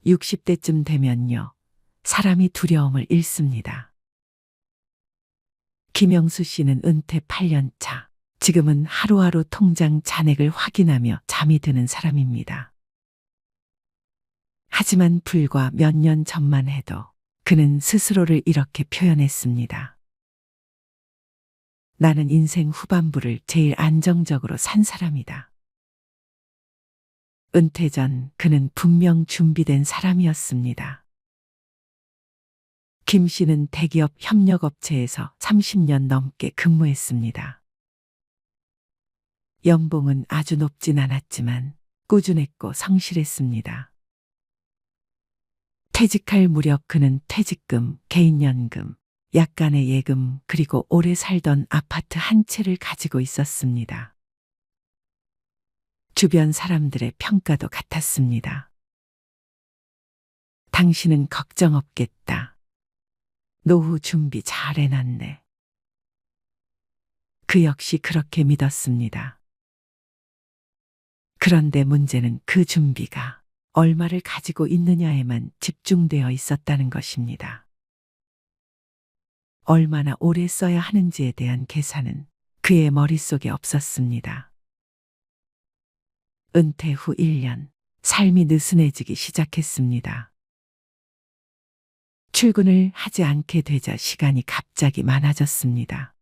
60대쯤 되면요. 사람이 두려움을 잃습니다. 김영수 씨는 은퇴 8년 차. 지금은 하루하루 통장 잔액을 확인하며 잠이 드는 사람입니다. 하지만 불과 몇 년 전만 해도 그는 스스로를 이렇게 표현했습니다. 나는 인생 후반부를 제일 안정적으로 산 사람이다. 은퇴 전 그는 분명 준비된 사람이었습니다. 김 씨는 대기업 협력업체에서 30년 넘게 근무했습니다. 연봉은 아주 높진 않았지만 꾸준했고 성실했습니다. 퇴직할 무렵 그는 퇴직금, 개인연금, 약간의 예금 그리고 오래 살던 아파트 한 채를 가지고 있었습니다. 주변 사람들의 평가도 같았습니다. 당신은 걱정 없겠다. 노후 준비 잘 해놨네. 그 역시 그렇게 믿었습니다. 그런데 문제는 그 준비가 얼마를 가지고 있느냐에만 집중되어 있었다는 것입니다. 얼마나 오래 써야 하는지에 대한 계산은 그의 머릿속에 없었습니다. 은퇴 후 1년, 삶이 느슨해지기 시작했습니다. 출근을 하지 않게 되자 시간이 갑자기 많아졌습니다.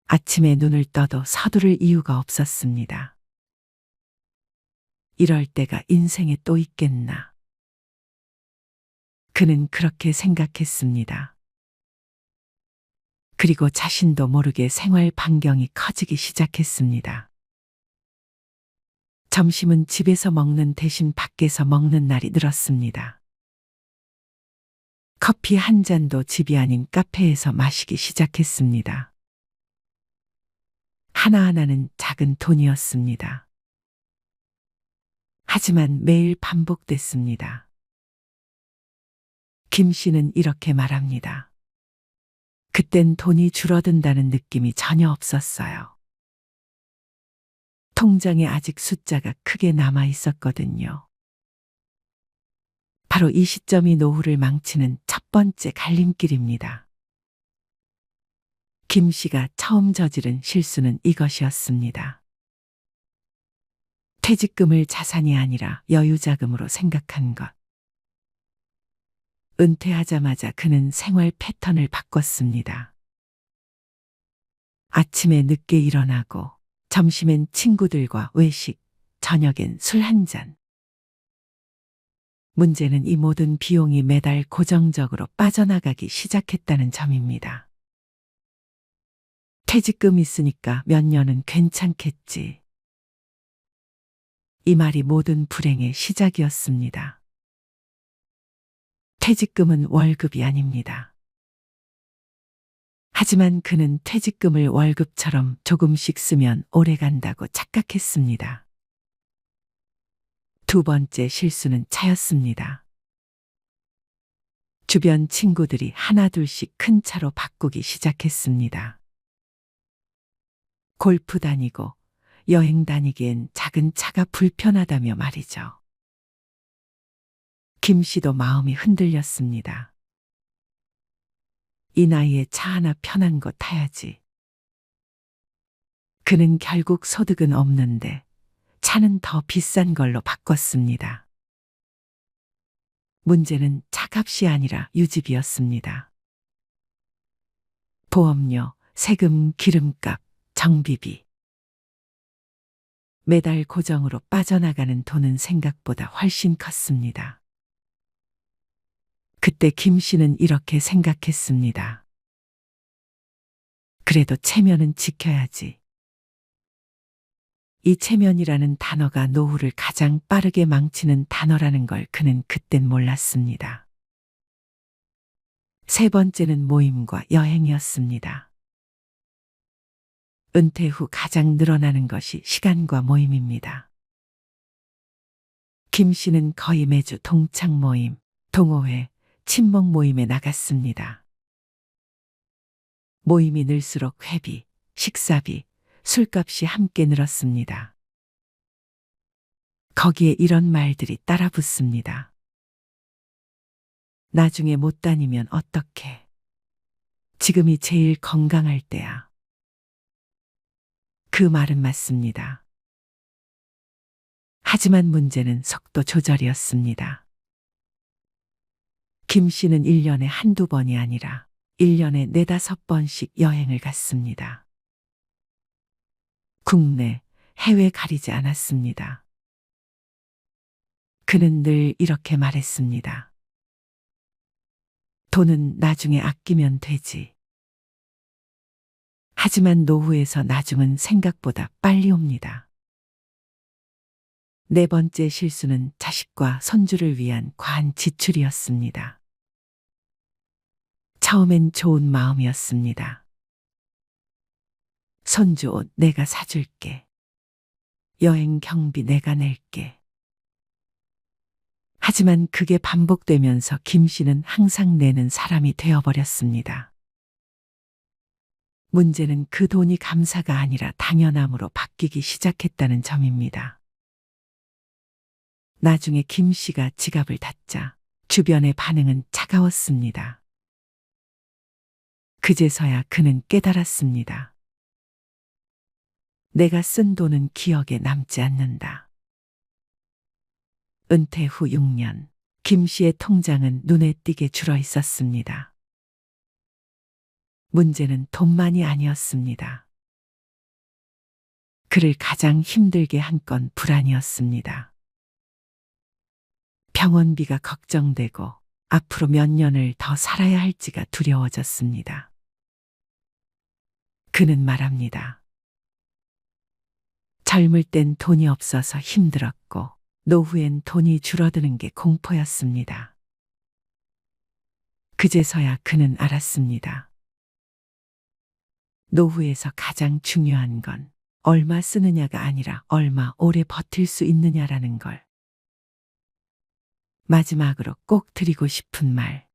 아침에 눈을 떠도 서두를 이유가 없었습니다. 이럴 때가 인생에 또 있겠나. 그는 그렇게 생각했습니다. 그리고 자신도 모르게 생활 반경이 커지기 시작했습니다. 점심은 집에서 먹는 대신 밖에서 먹는 날이 늘었습니다. 커피 한 잔도 집이 아닌 카페에서 마시기 시작했습니다. 하나하나는 작은 돈이었습니다. 하지만 매일 반복됐습니다. 김 씨는 이렇게 말합니다. 그땐 돈이 줄어든다는 느낌이 전혀 없었어요. 통장에 아직 숫자가 크게 남아 있었거든요. 바로 이 시점이 노후를 망치는 첫 번째 갈림길입니다. 김 씨가 처음 저지른 실수는 이것이었습니다. 퇴직금을 자산이 아니라 여유자금으로 생각한 것. 은퇴하자마자 그는 생활 패턴을 바꿨습니다. 아침에 늦게 일어나고 점심엔 친구들과 외식, 저녁엔 술 한 잔. 문제는 이 모든 비용이 매달 고정적으로 빠져나가기 시작했다는 점입니다. 퇴직금 있으니까 몇 년은 괜찮겠지. 이 말이 모든 불행의 시작이었습니다. 퇴직금은 월급이 아닙니다. 하지만 그는 퇴직금을 월급처럼 조금씩 쓰면 오래 간다고 착각했습니다. 두 번째 실수는 차였습니다. 주변 친구들이 하나둘씩 큰 차로 바꾸기 시작했습니다. 골프 다니고 여행 다니기엔 작은 차가 불편하다며 말이죠. 김 씨도 마음이 흔들렸습니다. 이 나이에 차 하나 편한 거 타야지. 그는 결국 소득은 없는데 차는 더 비싼 걸로 바꿨습니다. 문제는 차값이 아니라 유지비였습니다. 보험료, 세금, 기름값, 정비비. 매달 고정으로 빠져나가는 돈은 생각보다 훨씬 컸습니다. 그때 김 씨는 이렇게 생각했습니다. 그래도 체면은 지켜야지. 이 체면이라는 단어가 노후를 가장 빠르게 망치는 단어라는 걸 그는 그땐 몰랐습니다. 세 번째는 모임과 여행이었습니다. 은퇴 후 가장 늘어나는 것이 시간과 모임입니다. 김 씨는 거의 매주 동창 모임, 동호회, 친목 모임에 나갔습니다. 모임이 늘수록 회비, 식사비, 술값이 함께 늘었습니다. 거기에 이런 말들이 따라 붙습니다. 나중에 못 다니면 어떡해. 지금이 제일 건강할 때야. 그 말은 맞습니다. 하지만 문제는 속도 조절이었습니다. 김 씨는 1년에 한두 번이 아니라 1년에 4~5번씩 여행을 갔습니다. 국내, 해외 가리지 않았습니다. 그는 늘 이렇게 말했습니다. 돈은 나중에 아끼면 되지. 하지만 노후에서 나중은 생각보다 빨리 옵니다. 네 번째 실수는 자식과 손주를 위한 과한 지출이었습니다. 처음엔 좋은 마음이었습니다. 손주 옷 내가 사줄게. 여행 경비 내가 낼게. 하지만 그게 반복되면서 김 씨는 항상 내는 사람이 되어버렸습니다. 문제는 그 돈이 감사가 아니라 당연함으로 바뀌기 시작했다는 점입니다. 나중에 김 씨가 지갑을 닫자 주변의 반응은 차가웠습니다. 그제서야 그는 깨달았습니다. 내가 쓴 돈은 기억에 남지 않는다. 은퇴 후 6년, 김 씨의 통장은 눈에 띄게 줄어 있었습니다. 문제는 돈만이 아니었습니다. 그를 가장 힘들게 한 건 불안이었습니다. 병원비가 걱정되고 앞으로 몇 년을 더 살아야 할지가 두려워졌습니다. 그는 말합니다. 젊을 땐 돈이 없어서 힘들었고 노후엔 돈이 줄어드는 게 공포였습니다. 그제서야 그는 알았습니다. 노후에서 가장 중요한 건 얼마 쓰느냐가 아니라 얼마 오래 버틸 수 있느냐라는 걸. 마지막으로 꼭 드리고 싶은 말.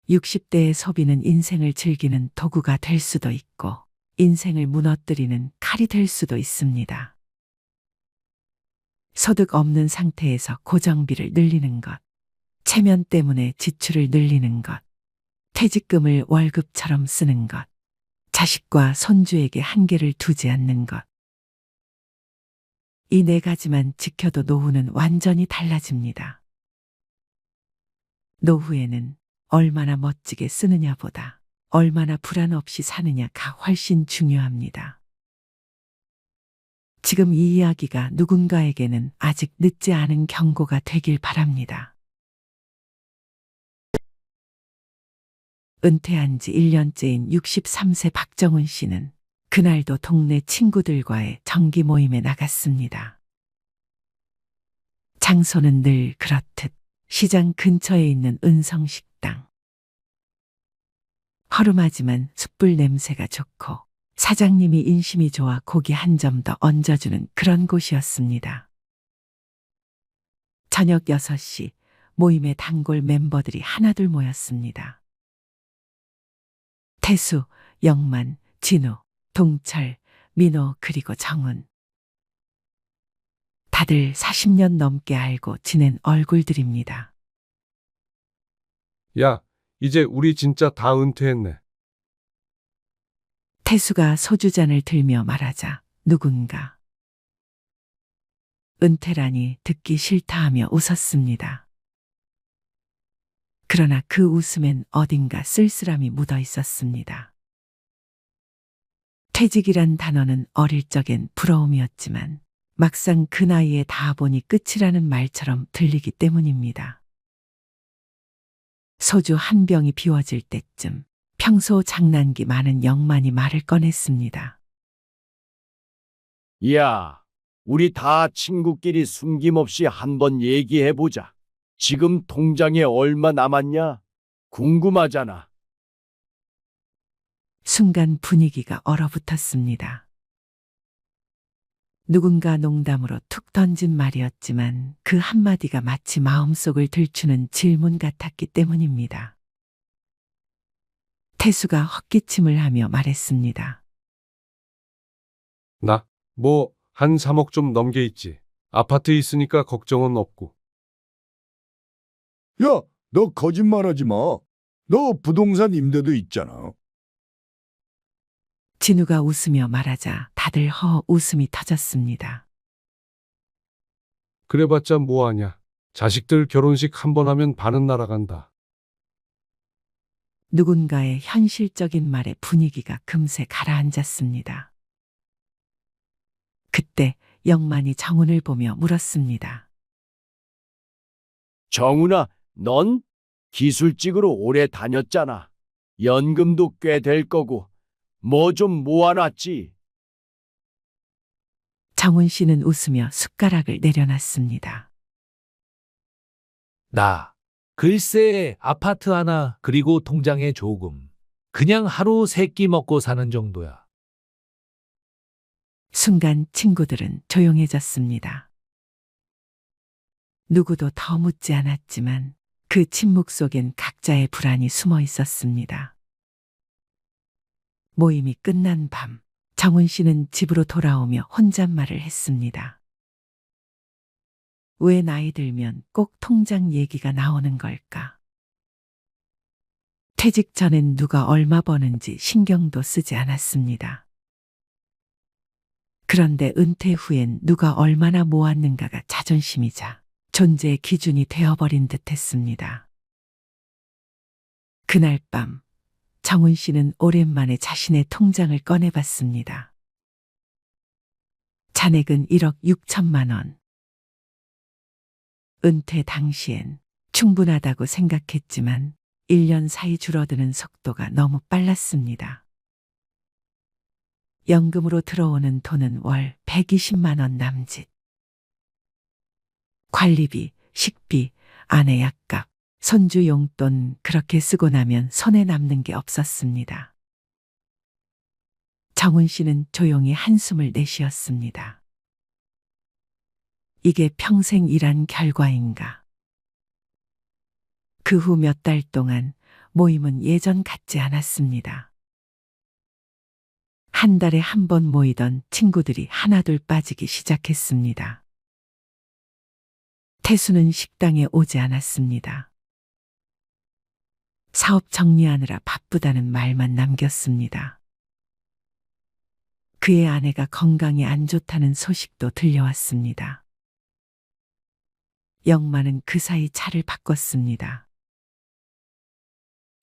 60대의 소비는 인생을 즐기는 도구가 될 수도 있고 인생을 무너뜨리는 칼이 될 수도 있습니다. 소득 없는 상태에서 고정비를 늘리는 것, 체면 때문에 지출을 늘리는 것, 퇴직금을 월급처럼 쓰는 것, 자식과 손주에게 한계를 두지 않는 것. 이 네 가지만 지켜도 노후는 완전히 달라집니다. 노후에는 얼마나 멋지게 쓰느냐보다 얼마나 불안 없이 사느냐가 훨씬 중요합니다. 지금 이 이야기가 누군가에게는 아직 늦지 않은 경고가 되길 바랍니다. 은퇴한 지 1년째인 63세 박정훈 씨는 그날도 동네 친구들과의 정기 모임에 나갔습니다. 장소는 늘 그렇듯 시장 근처에 있는 은성식당. 허름하지만 숯불 냄새가 좋고 사장님이 인심이 좋아 고기 한 점 더 얹어주는 그런 곳이었습니다. 저녁 6시 모임에 단골 멤버들이 하나둘 모였습니다. 태수, 영만, 진우, 동철, 민호 그리고 정훈. 다들 40년 넘게 알고 지낸 얼굴들입니다. 야, 이제 우리 진짜 다 은퇴했네. 태수가 소주잔을 들며 말하자 누군가 은퇴라니 듣기 싫다 하며 웃었습니다. 그러나 그 웃음엔 어딘가 쓸쓸함이 묻어 있었습니다. 퇴직이란 단어는 어릴 적엔 부러움이었지만 막상 그 나이에 다 보니 끝이라는 말처럼 들리기 때문입니다. 소주 한 병이 비워질 때쯤 평소 장난기 많은 영만이 말을 꺼냈습니다. 야, 우리 다 친구끼리 숨김없이 한번 얘기해보자. 지금 통장에 얼마 남았냐? 궁금하잖아. 순간 분위기가 얼어붙었습니다. 누군가 농담으로 툭 던진 말이었지만 그 한마디가 마치 마음속을 들추는 질문 같았기 때문입니다. 태수가 헛기침을 하며 말했습니다. 나, 한 3억 좀 넘게 있지. 아파트 있으니까 걱정은 없고. 야, 너 거짓말하지 마. 너 부동산 임대도 있잖아. 진우가 웃으며 말하자 다들 허 웃음이 터졌습니다. 그래봤자 뭐하냐. 자식들 결혼식 한 번 하면 반은 날아간다. 누군가의 현실적인 말에 분위기가 금세 가라앉았습니다. 그때 영만이 정훈을 보며 물었습니다. 정훈아, 넌 기술직으로 오래 다녔잖아. 연금도 꽤 될 거고, 뭐 좀 모아놨지? 정훈 씨는 웃으며 숟가락을 내려놨습니다. 나, 글쎄, 아파트 하나, 그리고 통장에 조금. 그냥 하루 세 끼 먹고 사는 정도야. 순간 친구들은 조용해졌습니다. 누구도 더 묻지 않았지만 그 침묵 속엔 각자의 불안이 숨어 있었습니다. 모임이 끝난 밤, 정훈 씨는 집으로 돌아오며 혼잣말을 했습니다. 왜 나이 들면 꼭 통장 얘기가 나오는 걸까? 퇴직 전엔 누가 얼마 버는지 신경도 쓰지 않았습니다. 그런데 은퇴 후엔 누가 얼마나 모았는가가 자존심이자 존재의 기준이 되어버린 듯 했습니다. 그날 밤, 정훈 씨는 오랜만에 자신의 통장을 꺼내봤습니다. 잔액은 1억 6천만 원. 은퇴 당시엔 충분하다고 생각했지만 1년 사이 줄어드는 속도가 너무 빨랐습니다. 연금으로 들어오는 돈은 월 120만 원 남짓. 관리비, 식비, 아내 약값, 손주 용돈 그렇게 쓰고 나면 손에 남는 게 없었습니다. 정훈 씨는 조용히 한숨을 내쉬었습니다. 이게 평생 일한 결과인가? 그 후 몇 달 동안 모임은 예전 같지 않았습니다. 한 달에 한 번 모이던 친구들이 하나둘 빠지기 시작했습니다. 태수는 식당에 오지 않았습니다. 사업 정리하느라 바쁘다는 말만 남겼습니다. 그의 아내가 건강이 안 좋다는 소식도 들려왔습니다. 영만은 그 사이 차를 바꿨습니다.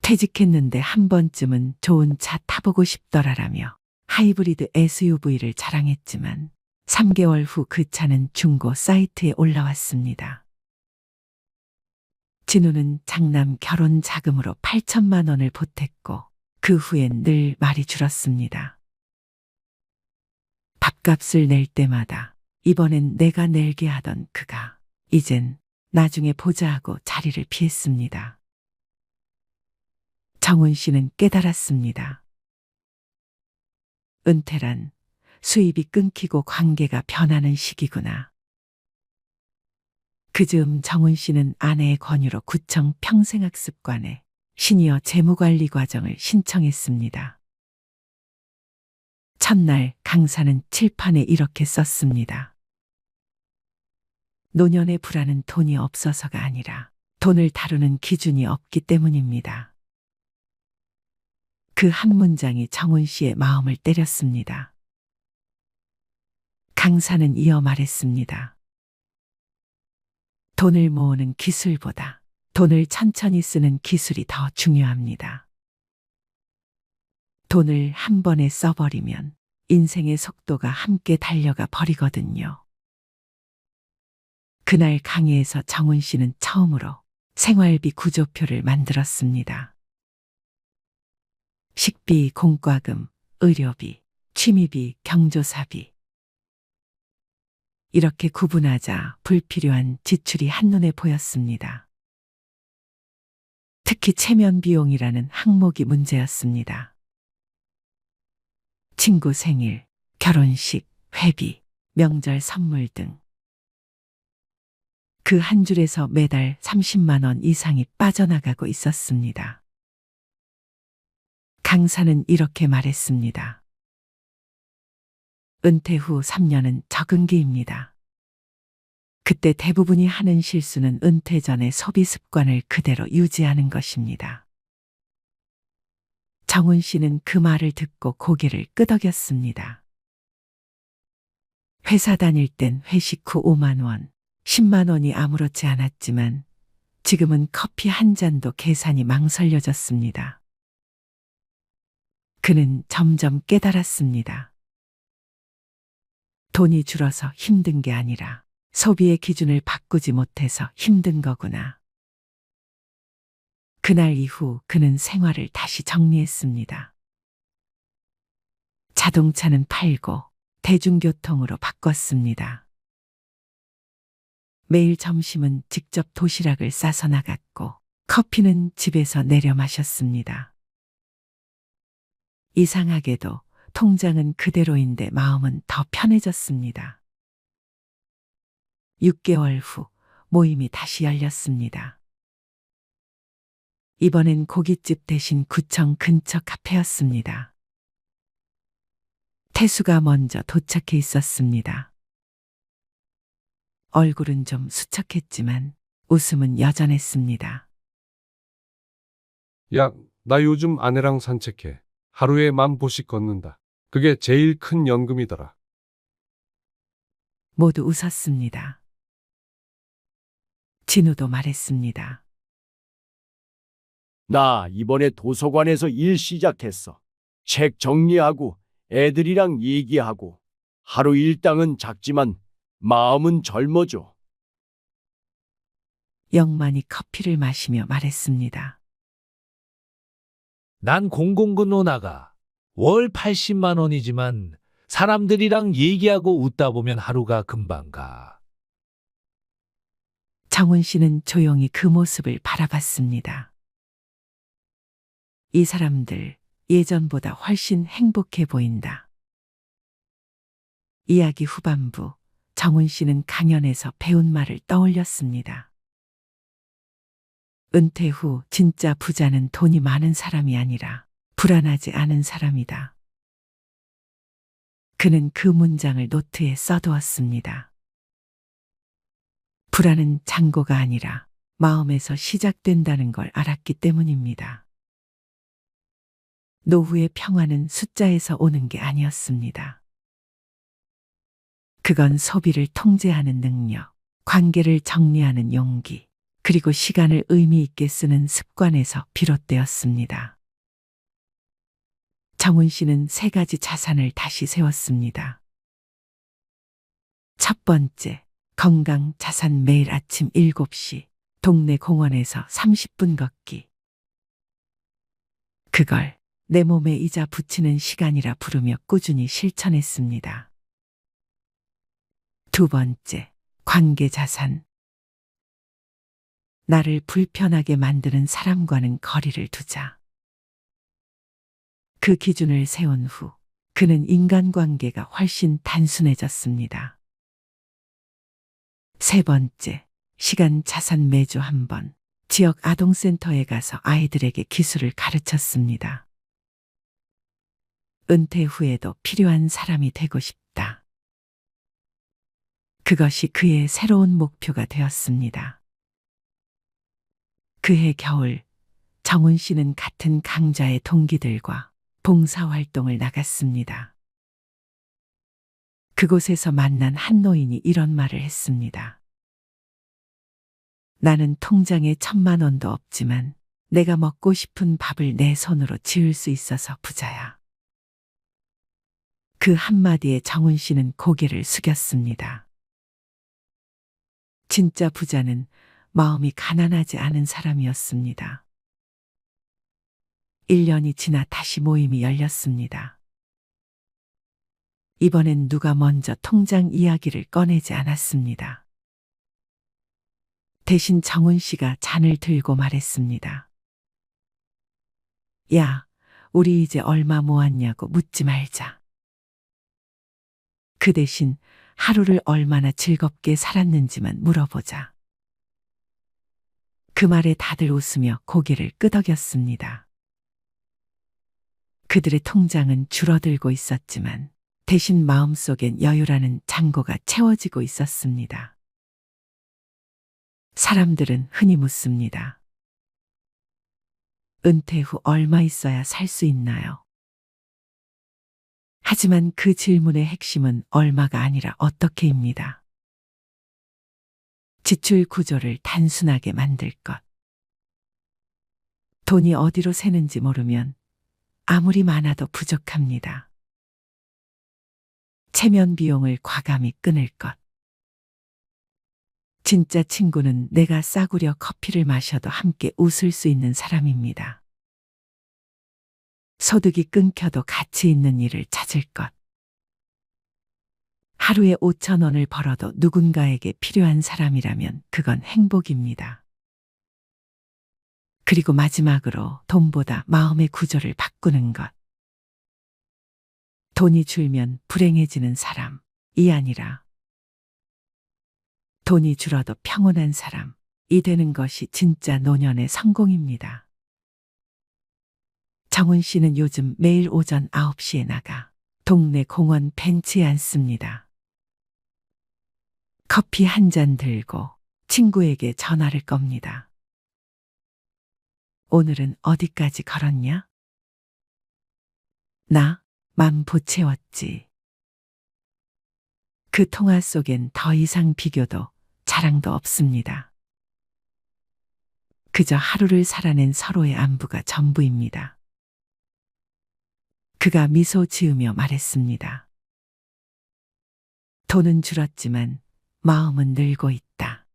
퇴직했는데 한 번쯤은 좋은 차 타보고 싶더라라며 하이브리드 SUV를 자랑했지만 3개월 후 그 차는 중고 사이트에 올라왔습니다. 진우는 장남 결혼 자금으로 8천만 원을 보탰고 그 후엔 늘 말이 줄었습니다. 밥값을 낼 때마다 이번엔 내가 낼게 하던 그가 이젠 나중에 보자 하고 자리를 피했습니다. 정훈 씨는 깨달았습니다. 은퇴란 수입이 끊기고 관계가 변하는 시기구나. 그즈음 정훈 씨는 아내의 권유로 구청 평생학습관에 시니어 재무관리 과정을 신청했습니다. 첫날 강사는 칠판에 이렇게 썼습니다. 노년의 불안은 돈이 없어서가 아니라 돈을 다루는 기준이 없기 때문입니다. 그 한 문장이 정훈 씨의 마음을 때렸습니다. 강사는 이어 말했습니다. 돈을 모으는 기술보다 돈을 천천히 쓰는 기술이 더 중요합니다. 돈을 한 번에 써버리면 인생의 속도가 함께 달려가 버리거든요. 그날 강의에서 정훈 씨는 처음으로 생활비 구조표를 만들었습니다. 식비, 공과금, 의료비, 취미비, 경조사비. 이렇게 구분하자 불필요한 지출이 한눈에 보였습니다. 특히 체면 비용이라는 항목이 문제였습니다. 친구 생일, 결혼식, 회비, 명절 선물 등. 그 한 줄에서 매달 30만 원 이상이 빠져나가고 있었습니다. 강사는 이렇게 말했습니다. 은퇴 후 3년은 적응기입니다. 그때 대부분이 하는 실수는 은퇴 전의 소비 습관을 그대로 유지하는 것입니다. 정훈 씨는 그 말을 듣고 고개를 끄덕였습니다. 회사 다닐 땐 회식 후 5만 원, 10만 원이 아무렇지 않았지만 지금은 커피 한 잔도 계산이 망설여졌습니다. 그는 점점 깨달았습니다. 돈이 줄어서 힘든 게 아니라 소비의 기준을 바꾸지 못해서 힘든 거구나. 그날 이후 그는 생활을 다시 정리했습니다. 자동차는 팔고 대중교통으로 바꿨습니다. 매일 점심은 직접 도시락을 싸서 나갔고 커피는 집에서 내려 마셨습니다. 이상하게도 통장은 그대로인데 마음은 더 편해졌습니다. 6개월 후 모임이 다시 열렸습니다. 이번엔 고깃집 대신 구청 근처 카페였습니다. 태수가 먼저 도착해 있었습니다. 얼굴은 좀 수척했지만 웃음은 여전했습니다. 야, 나 요즘 아내랑 산책해. 하루에 10,000보씩 걷는다. 그게 제일 큰 연금이더라. 모두 웃었습니다. 진우도 말했습니다. 나 이번에 도서관에서 일 시작했어. 책 정리하고 애들이랑 얘기하고 하루 일당은 작지만 마음은 젊어져. 영만이 커피를 마시며 말했습니다. 난 공공근로 나가. 월 80만 원이지만 사람들이랑 얘기하고 웃다 보면 하루가 금방 가. 정훈 씨는 조용히 그 모습을 바라봤습니다. 이 사람들 예전보다 훨씬 행복해 보인다. 이야기 후반부 정훈 씨는 강연에서 배운 말을 떠올렸습니다. 은퇴 후 진짜 부자는 돈이 많은 사람이 아니라 불안하지 않은 사람이다. 그는 그 문장을 노트에 써두었습니다. 불안은 잔고가 아니라 마음에서 시작된다는 걸 알았기 때문입니다. 노후의 평화는 숫자에서 오는 게 아니었습니다. 그건 소비를 통제하는 능력, 관계를 정리하는 용기, 그리고 시간을 의미 있게 쓰는 습관에서 비롯되었습니다. 정훈 씨는 3가지 자산을 다시 세웠습니다. 첫 번째, 건강 자산. 매일 아침 7시 동네 공원에서 30분 걷기. 그걸 내 몸에 이자 붙이는 시간이라 부르며 꾸준히 실천했습니다. 두 번째, 관계 자산. 나를 불편하게 만드는 사람과는 거리를 두자. 그 기준을 세운 후 그는 인간관계가 훨씬 단순해졌습니다. 세 번째, 시간 자산. 매주 한 번 지역 아동센터에 가서 아이들에게 기술을 가르쳤습니다. 은퇴 후에도 필요한 사람이 되고 싶다. 그것이 그의 새로운 목표가 되었습니다. 그해 겨울 정훈 씨는 같은 강좌의 동기들과 봉사활동을 나갔습니다. 그곳에서 만난 한 노인이 이런 말을 했습니다. 나는 통장에 1,000만 원도 없지만 내가 먹고 싶은 밥을 내 손으로 지을 수 있어서 부자야. 그 한마디에 정훈 씨는 고개를 숙였습니다. 진짜 부자는 마음이 가난하지 않은 사람이었습니다. 1년이 지나 다시 모임이 열렸습니다. 이번엔 누가 먼저 통장 이야기를 꺼내지 않았습니다. 대신 정훈 씨가 잔을 들고 말했습니다. 야, 우리 이제 얼마 모았냐고 묻지 말자. 그 대신 하루를 얼마나 즐겁게 살았는지만 물어보자. 그 말에 다들 웃으며 고개를 끄덕였습니다. 그들의 통장은 줄어들고 있었지만 대신 마음속엔 여유라는 잔고가 채워지고 있었습니다. 사람들은 흔히 묻습니다. 은퇴 후 얼마 있어야 살 수 있나요? 하지만 그 질문의 핵심은 얼마가 아니라 어떻게입니다. 지출 구조를 단순하게 만들 것. 돈이 어디로 새는지 모르면 아무리 많아도 부족합니다. 체면 비용을 과감히 끊을 것. 진짜 친구는 내가 싸구려 커피를 마셔도 함께 웃을 수 있는 사람입니다. 소득이 끊겨도 가치 있는 일을 찾을 것. 하루에 5,000원을 벌어도 누군가에게 필요한 사람이라면 그건 행복입니다. 그리고 마지막으로 돈보다 마음의 구조를 바꾸는 것. 돈이 줄면 불행해지는 사람이 아니라 돈이 줄어도 평온한 사람이 되는 것이 진짜 노년의 성공입니다. 정훈 씨는 요즘 매일 오전 9시에 나가 동네 공원 벤치에 앉습니다. 커피 한 잔 들고 친구에게 전화를 겁니다. 오늘은 어디까지 걸었냐? 나 만보 채웠지. 그 통화 속엔 더 이상 비교도 자랑도 없습니다. 그저 하루를 살아낸 서로의 안부가 전부입니다. 그가 미소 지으며 말했습니다. 돈은 줄었지만 마음은 늘고 있다.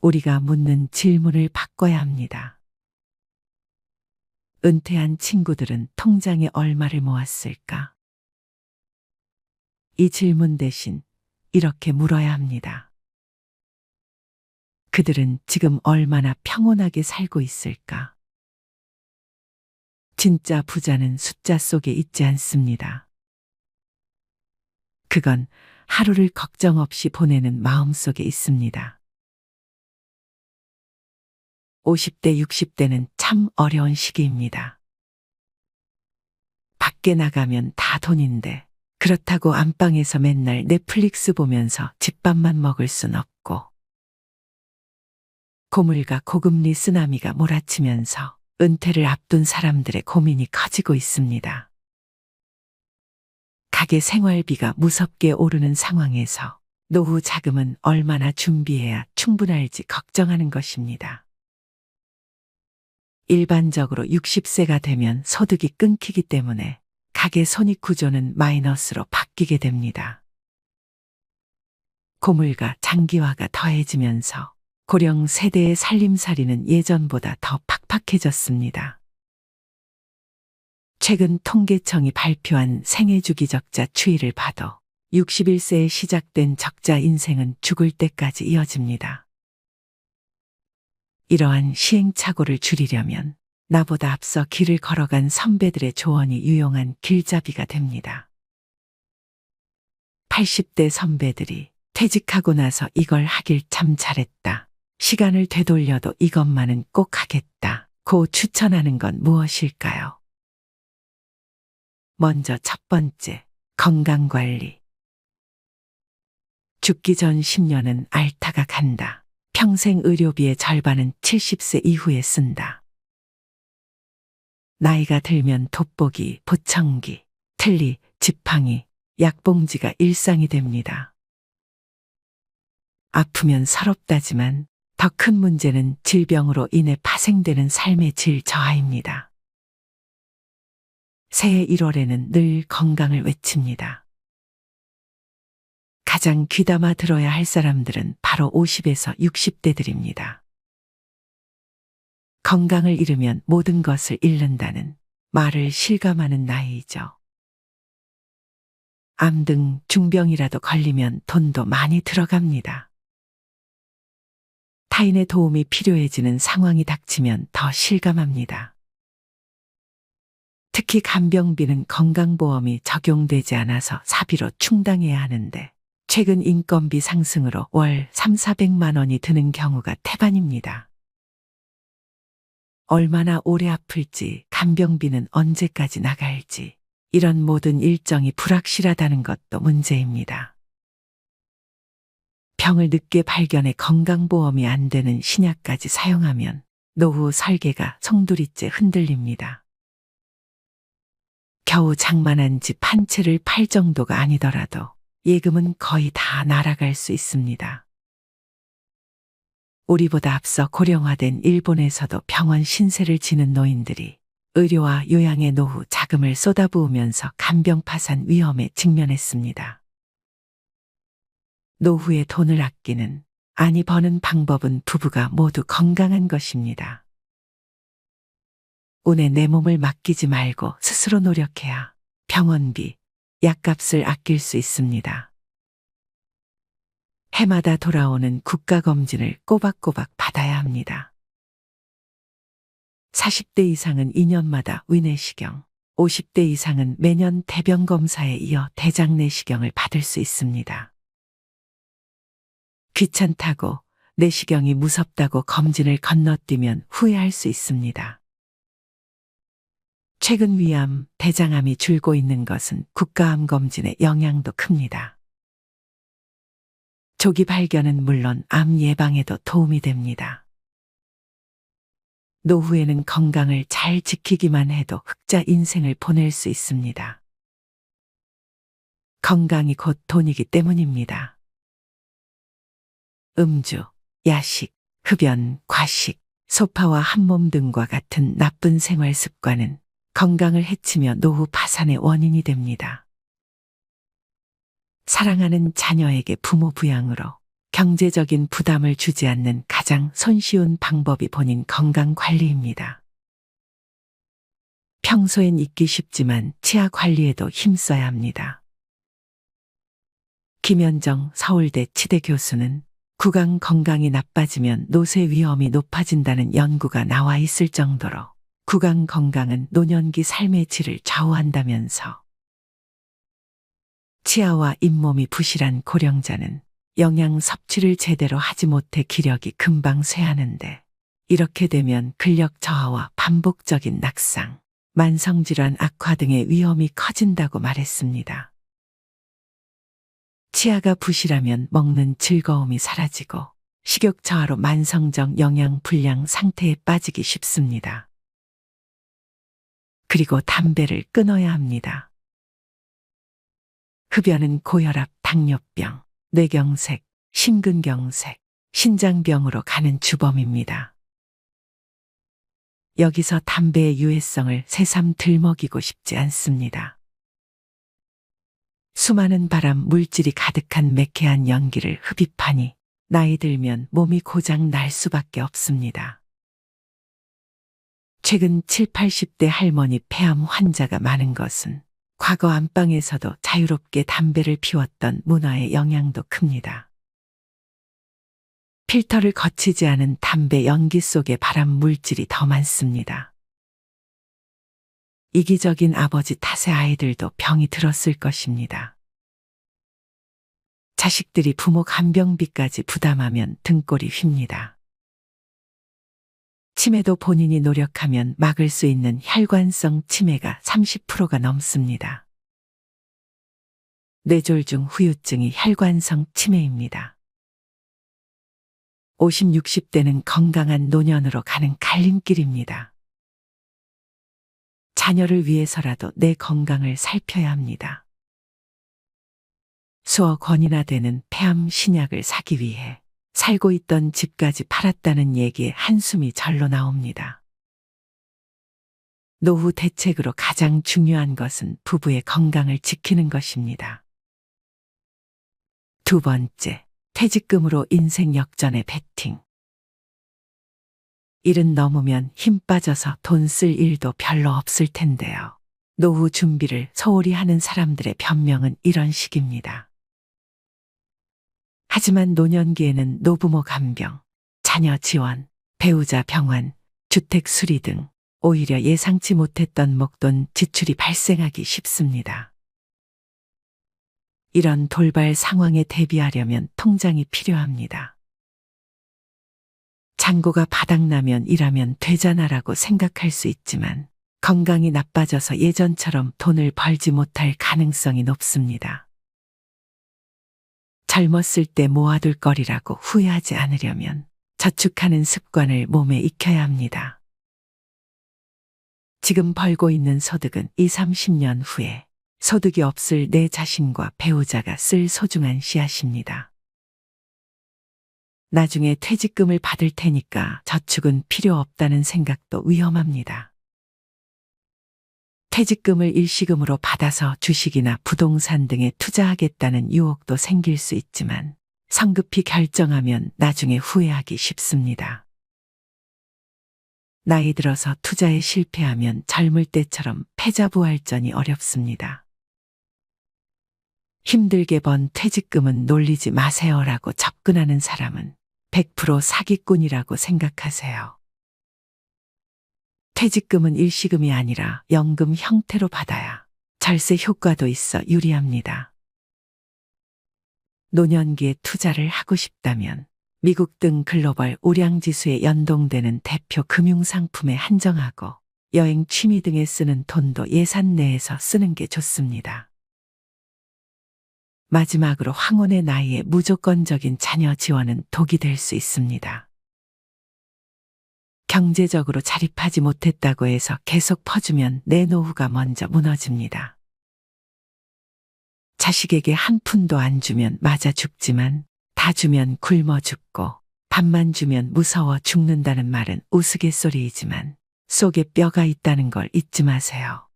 우리가 묻는 질문을 바꿔야 합니다. 은퇴한 친구들은 통장에 얼마를 모았을까? 이 질문 대신 이렇게 물어야 합니다. 그들은 지금 얼마나 평온하게 살고 있을까? 진짜 부자는 숫자 속에 있지 않습니다. 그건 하루를 걱정 없이 보내는 마음 속에 있습니다. 50대, 60대는 참 어려운 시기입니다. 밖에 나가면 다 돈인데 그렇다고 안방에서 맨날 넷플릭스 보면서 집밥만 먹을 순 없고 고물가 고금리 쓰나미가 몰아치면서 은퇴를 앞둔 사람들의 고민이 커지고 있습니다. 가계 생활비가 무섭게 오르는 상황에서 노후 자금은 얼마나 준비해야 충분할지 걱정하는 것입니다. 일반적으로 60세가 되면 소득이 끊기기 때문에 가계 손익 구조는 마이너스로 바뀌게 됩니다. 고물가 장기화가 더해지면서 고령 세대의 살림살이는 예전보다 더 팍팍해졌습니다. 최근 통계청이 발표한 생애주기 적자 추이를 봐도 61세에 시작된 적자 인생은 죽을 때까지 이어집니다. 이러한 시행착오를 줄이려면 나보다 앞서 길을 걸어간 선배들의 조언이 유용한 길잡이가 됩니다. 80대 선배들이 퇴직하고 나서 이걸 하길 참 잘했다. 시간을 되돌려도 이것만은 꼭 하겠다. 고 추천하는 건 무엇일까요? 먼저 첫 번째, 건강관리. 죽기 전 10년은 앓다가 간다. 평생 의료비의 절반은 70세 이후에 쓴다. 나이가 들면 돋보기, 보청기, 틀니, 지팡이, 약봉지가 일상이 됩니다. 아프면 서럽다지만 더 큰 문제는 질병으로 인해 파생되는 삶의 질 저하입니다. 새해 1월에는 늘 건강을 외칩니다. 가장 귀담아 들어야 할 사람들은 바로 50에서 60대들입니다. 건강을 잃으면 모든 것을 잃는다는 말을 실감하는 나이이죠. 암 등 중병이라도 걸리면 돈도 많이 들어갑니다. 타인의 도움이 필요해지는 상황이 닥치면 더 실감합니다. 특히 간병비는 건강보험이 적용되지 않아서 사비로 충당해야 하는데 최근 인건비 상승으로 월 3,400만 원이 드는 경우가 태반입니다. 얼마나 오래 아플지, 간병비는 언제까지 나갈지, 이런 모든 일정이 불확실하다는 것도 문제입니다. 병을 늦게 발견해 건강보험이 안 되는 신약까지 사용하면 노후 설계가 송두리째 흔들립니다. 겨우 장만한 집 한 채를 팔 정도가 아니더라도 예금은 거의 다 날아갈 수 있습니다. 우리보다 앞서 고령화된 일본에서도 병원 신세를 지는 노인들이 의료와 요양의 노후 자금을 쏟아부으면서 간병파산 위험에 직면했습니다. 노후에 돈을 아끼는, 아니 버는 방법은 부부가 모두 건강한 것입니다. 운에 내 몸을 맡기지 말고 스스로 노력해야 병원비, 약값을 아낄 수 있습니다. 해마다 돌아오는 국가검진을 꼬박꼬박 받아야 합니다. 40대 이상은 2년마다 위내시경, 50대 이상은 매년 대변검사에 이어 대장내시경을 받을 수 있습니다. 귀찮다고, 내시경이 무섭다고 검진을 건너뛰면 후회할 수 있습니다. 최근 위암, 대장암이 줄고 있는 것은 국가암 검진의 영향도 큽니다. 조기 발견은 물론 암 예방에도 도움이 됩니다. 노후에는 건강을 잘 지키기만 해도 흑자 인생을 보낼 수 있습니다. 건강이 곧 돈이기 때문입니다. 음주, 야식, 흡연, 과식, 소파와 한몸 등과 같은 나쁜 생활 습관은 건강을 해치며 노후 파산의 원인이 됩니다. 사랑하는 자녀에게 부모 부양으로 경제적인 부담을 주지 않는 가장 손쉬운 방법이 본인 건강 관리입니다. 평소엔 잊기 쉽지만 치아 관리에도 힘써야 합니다. 김현정 서울대 치대 교수는 구강 건강이 나빠지면 노쇠 위험이 높아진다는 연구가 나와 있을 정도로 구강 건강은 노년기 삶의 질을 좌우한다면서 치아와 잇몸이 부실한 고령자는 영양 섭취를 제대로 하지 못해 기력이 금방 쇠하는데 이렇게 되면 근력 저하와 반복적인 낙상, 만성질환 악화 등의 위험이 커진다고 말했습니다. 치아가 부실하면 먹는 즐거움이 사라지고 식욕 저하로 만성적 영양 불량 상태에 빠지기 쉽습니다. 그리고 담배를 끊어야 합니다. 흡연은 고혈압, 당뇨병, 뇌경색, 심근경색, 신장병으로 가는 주범입니다. 여기서 담배의 유해성을 새삼 들먹이고 싶지 않습니다. 수많은 발암 물질이 가득한 매캐한 연기를 흡입하니 나이 들면 몸이 고장 날 수밖에 없습니다. 최근 70, 80대 할머니 폐암 환자가 많은 것은 과거 안방에서도 자유롭게 담배를 피웠던 문화의 영향도 큽니다. 필터를 거치지 않은 담배 연기 속에 발암 물질이 더 많습니다. 이기적인 아버지 탓에 아이들도 병이 들었을 것입니다. 자식들이 부모 간병비까지 부담하면 등골이 휩니다. 치매도 본인이 노력하면 막을 수 있는 혈관성 치매가 30%가 넘습니다. 뇌졸중 후유증이 혈관성 치매입니다. 50, 60대는 건강한 노년으로 가는 갈림길입니다. 자녀를 위해서라도 내 건강을 살펴야 합니다. 수억 원이나 되는 폐암 신약을 사기 위해 살고 있던 집까지 팔았다는 얘기에 한숨이 절로 나옵니다. 노후 대책으로 가장 중요한 것은 부부의 건강을 지키는 것입니다. 두 번째, 퇴직금으로 인생 역전의 베팅. 일은 넘으면 힘 빠져서 돈 쓸 일도 별로 없을 텐데요. 노후 준비를 소홀히 하는 사람들의 변명은 이런 식입니다. 하지만 노년기에는 노부모 간병, 자녀 지원, 배우자 병환, 주택 수리 등 오히려 예상치 못했던 목돈 지출이 발생하기 쉽습니다. 이런 돌발 상황에 대비하려면 통장이 필요합니다. 잔고가 바닥나면 일하면 되잖아라고 생각할 수 있지만 건강이 나빠져서 예전처럼 돈을 벌지 못할 가능성이 높습니다. 젊었을 때 모아둘 거리라고 후회하지 않으려면 저축하는 습관을 몸에 익혀야 합니다. 지금 벌고 있는 소득은 20, 30년 후에 소득이 없을 내 자신과 배우자가 쓸 소중한 씨앗입니다. 나중에 퇴직금을 받을 테니까 저축은 필요 없다는 생각도 위험합니다. 퇴직금을 일시금으로 받아서 주식이나 부동산 등에 투자하겠다는 유혹도 생길 수 있지만 성급히 결정하면 나중에 후회하기 쉽습니다. 나이 들어서 투자에 실패하면 젊을 때처럼 패자부활전이 어렵습니다. 힘들게 번 퇴직금은 놀리지 마세요라고 접근하는 사람은 100% 사기꾼이라고 생각하세요. 퇴직금은 일시금이 아니라 연금 형태로 받아야 절세 효과도 있어 유리합니다. 노년기에 투자를 하고 싶다면 미국 등 글로벌 우량지수에 연동되는 대표 금융상품에 한정하고 여행, 취미 등에 쓰는 돈도 예산 내에서 쓰는 게 좋습니다. 마지막으로 황혼의 나이에 무조건적인 자녀 지원은 독이 될 수 있습니다. 경제적으로 자립하지 못했다고 해서 계속 퍼주면 내 노후가 먼저 무너집니다. 자식에게 한 푼도 안 주면 맞아 죽지만 다 주면 굶어 죽고 밥만 주면 무서워 죽는다는 말은 우스갯소리이지만 속에 뼈가 있다는 걸 잊지 마세요.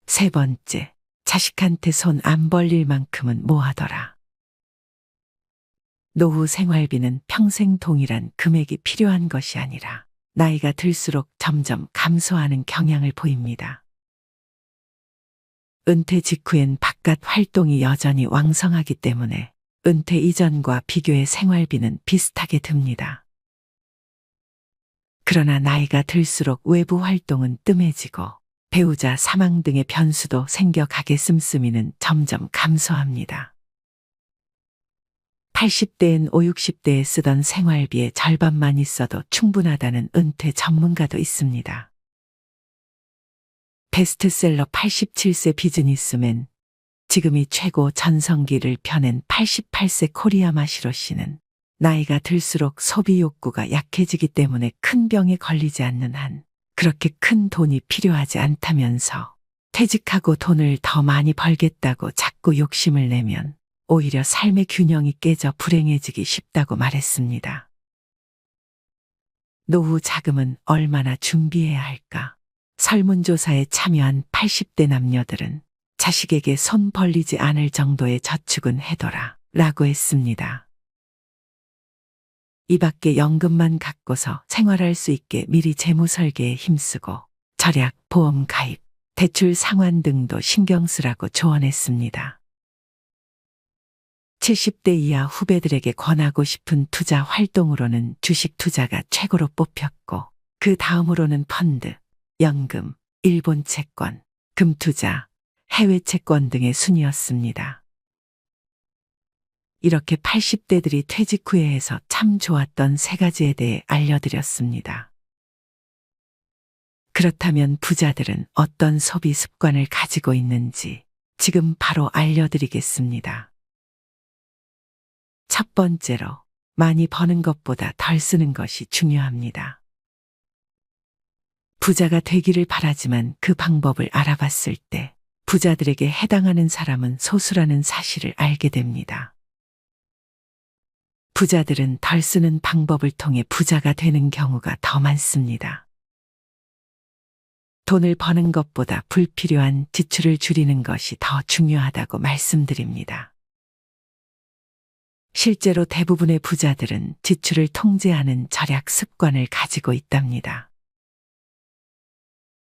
세 번째, 자식한테 손 안 벌릴 만큼은 모아둬라. 노후 생활비는 평생 동일한 금액이 필요한 것이 아니라 나이가 들수록 점점 감소하는 경향을 보입니다. 은퇴 직후엔 바깥 활동이 여전히 왕성하기 때문에 은퇴 이전과 비교해 생활비는 비슷하게 듭니다. 그러나 나이가 들수록 외부 활동은 뜸해지고 배우자 사망 등의 변수도 생겨 가계 씀씀이는 점점 감소합니다. 80대엔 5, 60대에 쓰던 생활비의 절반만 있어도 충분하다는 은퇴 전문가도 있습니다. 베스트셀러 87세 비즈니스맨, 지금이 최고 전성기를 펴낸 88세 코리아 마시로 씨는 나이가 들수록 소비 욕구가 약해지기 때문에 큰 병에 걸리지 않는 한 그렇게 큰 돈이 필요하지 않다면서 퇴직하고 돈을 더 많이 벌겠다고 자꾸 욕심을 내면 오히려 삶의 균형이 깨져 불행해지기 쉽다고 말했습니다. 노후 자금은 얼마나 준비해야 할까? 설문조사에 참여한 80대 남녀들은 자식에게 손 벌리지 않을 정도의 저축은 해둬라 라고 했습니다. 이 밖에 연금만 갖고서 생활할 수 있게 미리 재무 설계에 힘쓰고 절약, 보험 가입, 대출 상환 등도 신경 쓰라고 조언했습니다. 70대 이하 후배들에게 권하고 싶은 투자 활동으로는 주식 투자가 최고로 뽑혔고 그 다음으로는 펀드, 연금, 일본 채권, 금투자, 해외 채권 등의 순이었습니다. 이렇게 80대들이 퇴직 후에 해서 참 좋았던 세 가지에 대해 알려드렸습니다. 그렇다면 부자들은 어떤 소비 습관을 가지고 있는지 지금 바로 알려드리겠습니다. 첫 번째로, 많이 버는 것보다 덜 쓰는 것이 중요합니다. 부자가 되기를 바라지만 그 방법을 알아봤을 때 부자들에게 해당하는 사람은 소수라는 사실을 알게 됩니다. 부자들은 덜 쓰는 방법을 통해 부자가 되는 경우가 더 많습니다. 돈을 버는 것보다 불필요한 지출을 줄이는 것이 더 중요하다고 말씀드립니다. 실제로 대부분의 부자들은 지출을 통제하는 절약 습관을 가지고 있답니다.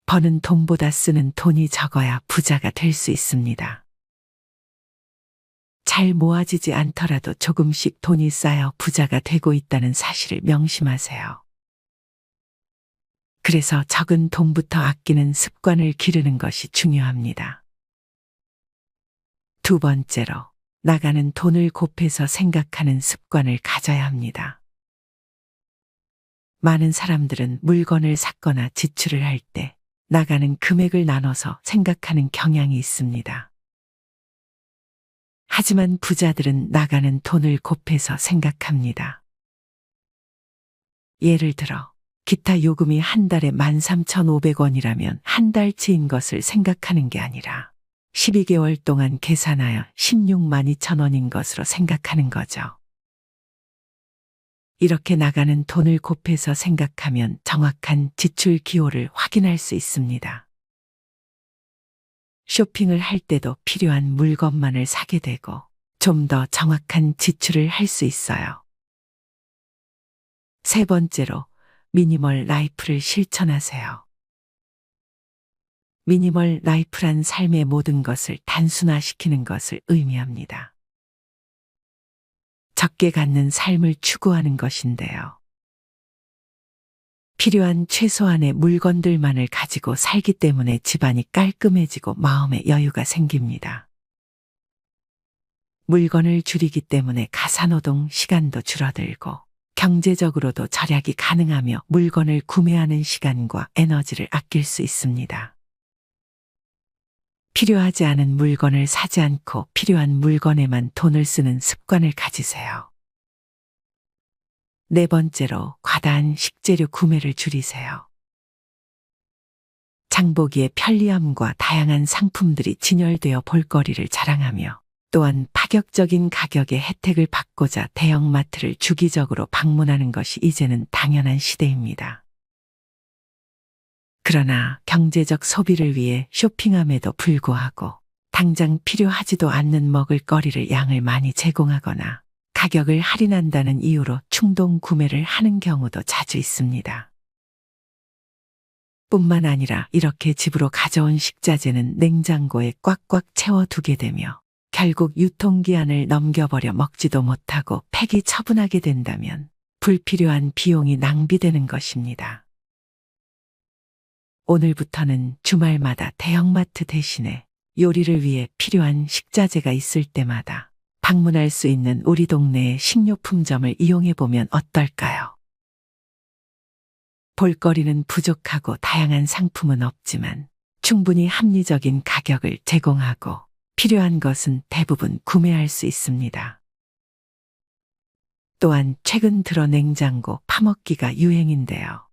버는 돈보다 쓰는 돈이 적어야 부자가 될 수 있습니다. 잘 모아지지 않더라도 조금씩 돈이 쌓여 부자가 되고 있다는 사실을 명심하세요. 그래서 적은 돈부터 아끼는 습관을 기르는 것이 중요합니다. 두 번째로, 나가는 돈을 곱해서 생각하는 습관을 가져야 합니다. 많은 사람들은 물건을 샀거나 지출을 할 때 나가는 금액을 나눠서 생각하는 경향이 있습니다. 하지만 부자들은 나가는 돈을 곱해서 생각합니다. 예를 들어 기타 요금이 한 달에 13,500원이라면 한 달치인 것을 생각하는 게 아니라 12개월 동안 계산하여 16만 2천 원인 것으로 생각하는 거죠. 이렇게 나가는 돈을 곱해서 생각하면 정확한 지출 기호를 확인할 수 있습니다. 쇼핑을 할 때도 필요한 물건만을 사게 되고 좀 더 정확한 지출을 할 수 있어요. 세 번째로 미니멀 라이프를 실천하세요. 미니멀 라이프란 삶의 모든 것을 단순화시키는 것을 의미합니다. 적게 갖는 삶을 추구하는 것인데요. 필요한 최소한의 물건들만을 가지고 살기 때문에 집안이 깔끔해지고 마음의 여유가 생깁니다. 물건을 줄이기 때문에 가사노동 시간도 줄어들고 경제적으로도 절약이 가능하며 물건을 구매하는 시간과 에너지를 아낄 수 있습니다. 필요하지 않은 물건을 사지 않고 필요한 물건에만 돈을 쓰는 습관을 가지세요. 네 번째로 과다한 식재료 구매를 줄이세요. 장보기의 편리함과 다양한 상품들이 진열되어 볼거리를 자랑하며 또한 파격적인 가격의 혜택을 받고자 대형마트를 주기적으로 방문하는 것이 이제는 당연한 시대입니다. 그러나 경제적 소비를 위해 쇼핑함에도 불구하고 당장 필요하지도 않는 먹을거리를 양을 많이 제공하거나 가격을 할인한다는 이유로 충동 구매를 하는 경우도 자주 있습니다. 뿐만 아니라 이렇게 집으로 가져온 식자재는 냉장고에 꽉꽉 채워두게 되며 결국 유통기한을 넘겨버려 먹지도 못하고 폐기 처분하게 된다면 불필요한 비용이 낭비되는 것입니다. 오늘부터는 주말마다 대형마트 대신에 요리를 위해 필요한 식자재가 있을 때마다 방문할 수 있는 우리 동네의 식료품점을 이용해보면 어떨까요? 볼거리는 부족하고 다양한 상품은 없지만 충분히 합리적인 가격을 제공하고 필요한 것은 대부분 구매할 수 있습니다. 또한 최근 들어 냉장고 파먹기가 유행인데요.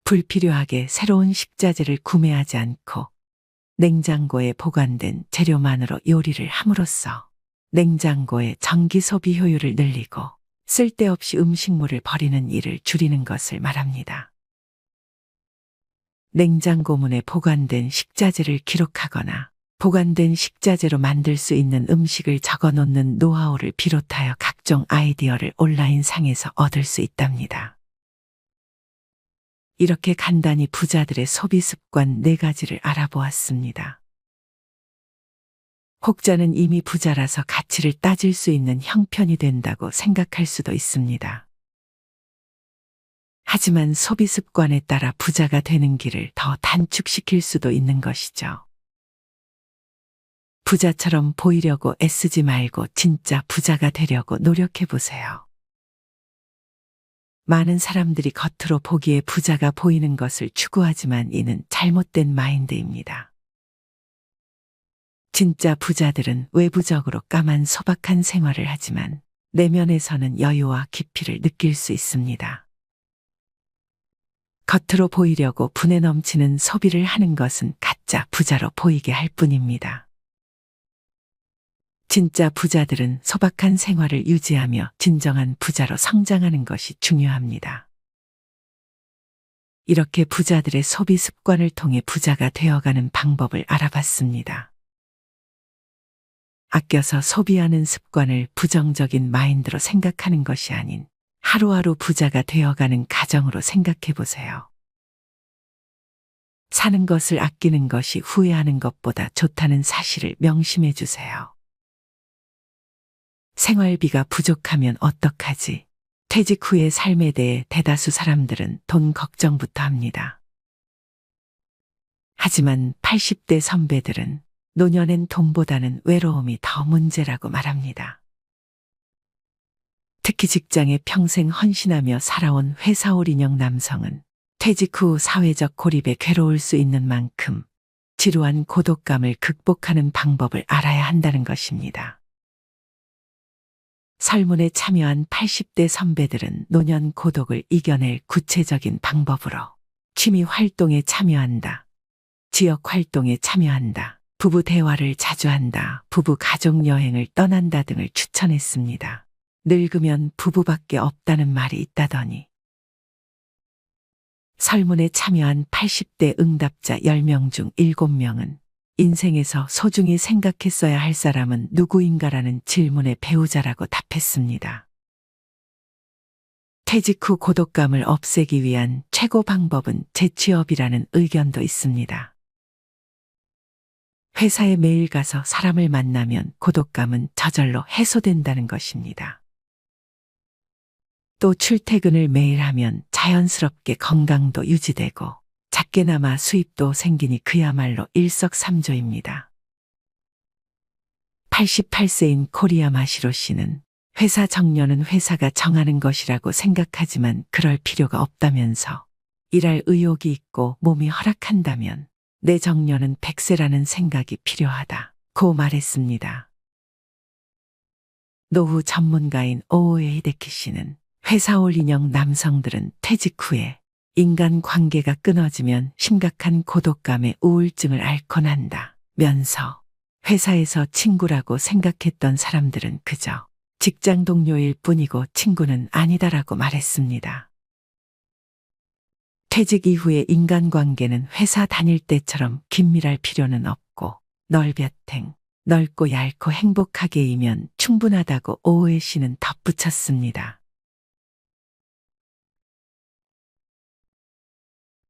불필요하게 새로운 식자재를 구매하지 않고 냉장고에 보관된 재료만으로 요리를 함으로써 냉장고의 전기 소비 효율을 늘리고 쓸데없이 음식물을 버리는 일을 줄이는 것을 말합니다. 냉장고문에 보관된 식자재를 기록하거나 보관된 식자재로 만들 수 있는 음식을 적어 놓는 노하우를 비롯하여 각종 아이디어를 온라인상에서 얻을 수 있답니다. 이렇게 간단히 부자들의 소비 습관 4가지를 알아보았습니다. 혹자는 이미 부자라서 가치를 따질 수 있는 형편이 된다고 생각할 수도 있습니다. 하지만 소비 습관에 따라 부자가 되는 길을 더 단축시킬 수도 있는 것이죠. 부자처럼 보이려고 애쓰지 말고 진짜 부자가 되려고 노력해 보세요. 많은 사람들이 겉으로 보기에 부자가 보이는 것을 추구하지만 이는 잘못된 마인드입니다. 진짜 부자들은 외부적으로 까만 소박한 생활을 하지만 내면에서는 여유와 깊이를 느낄 수 있습니다. 겉으로 보이려고 분에 넘치는 소비를 하는 것은 가짜 부자로 보이게 할 뿐입니다. 진짜 부자들은 소박한 생활을 유지하며 진정한 부자로 성장하는 것이 중요합니다. 이렇게 부자들의 소비 습관을 통해 부자가 되어가는 방법을 알아봤습니다. 아껴서 소비하는 습관을 부정적인 마인드로 생각하는 것이 아닌 하루하루 부자가 되어가는 과정으로 생각해 보세요. 사는 것을 아끼는 것이 후회하는 것보다 좋다는 사실을 명심해 주세요. 생활비가 부족하면 어떡하지? 퇴직 후의 삶에 대해 대다수 사람들은 돈 걱정부터 합니다. 하지만 80대 선배들은 노년엔 돈보다는 외로움이 더 문제라고 말합니다. 특히 직장에 평생 헌신하며 살아온 회사올 인형 남성은 퇴직 후 사회적 고립에 괴로울 수 있는 만큼 지루한 고독감을 극복하는 방법을 알아야 한다는 것입니다. 설문에 참여한 80대 선배들은 노년 고독을 이겨낼 구체적인 방법으로 취미 활동에 참여한다, 지역 활동에 참여한다, 부부 대화를 자주 한다, 부부 가족 여행을 떠난다 등을 추천했습니다. 늙으면 부부밖에 없다는 말이 있다더니. 설문에 참여한 80대 응답자 10명 중 7명은 인생에서 소중히 생각했어야 할 사람은 누구인가라는 질문에 배우자라고 답했습니다. 퇴직 후 고독감을 없애기 위한 최고 방법은 재취업이라는 의견도 있습니다. 회사에 매일 가서 사람을 만나면 고독감은 저절로 해소된다는 것입니다. 또 출퇴근을 매일 하면 자연스럽게 건강도 유지되고 작게나마 수입도 생기니 그야말로 일석삼조입니다. 88세인 코리아 마시로 씨는 회사 정년은 회사가 정하는 것이라고 생각하지만 그럴 필요가 없다면서 일할 의욕이 있고 몸이 허락한다면 내 정년은 100세라는 생각이 필요하다고 말했습니다. 노후 전문가인 오오에 히데키 씨는 회사 올인형 남성들은 퇴직 후에 인간관계가 끊어지면 심각한 고독감의 우울증을 앓곤 한다면서 회사에서 친구라고 생각했던 사람들은 그저 직장 동료일 뿐이고 친구는 아니다라고 말했습니다. 퇴직 이후의 인간관계는 회사 다닐 때처럼 긴밀할 필요는 없고 널볕행, 넓고 얇고 행복하게이면 충분하다고 오오에 씨는 덧붙였습니다.